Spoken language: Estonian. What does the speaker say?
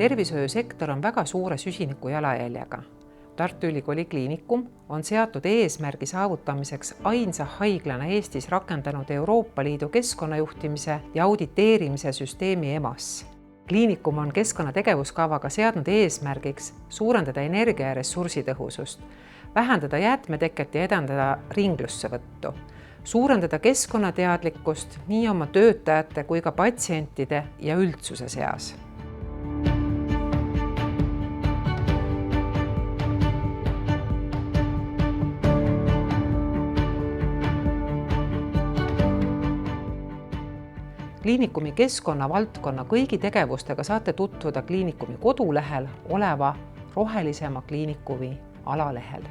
Tervishoiusektor on väga suure süsiniku jalajäljega. Tartu Ülikooli Kliinikum on seatud eesmärgi saavutamiseks ainsa haiglana Eestis rakendanud Euroopa Liidu keskkonnajuhtimise ja auditeerimise süsteemi EMAS. Kliinikum on keskkonnategevuskavaga seadnud eesmärgiks suurendada energia- ja ressursitõhusust, vähendada jäätmeteket ja edendada ringlussevõttu, suurendada keskkonnateadlikkust nii oma töötajate kui ka patsientide ja üldsuse seas. Kliinikumi keskkonnavaldkonna kõigi tegevustega saate tutvuda Kliinikumi kodulehel oleva rohelisema kliinikumi alalehel.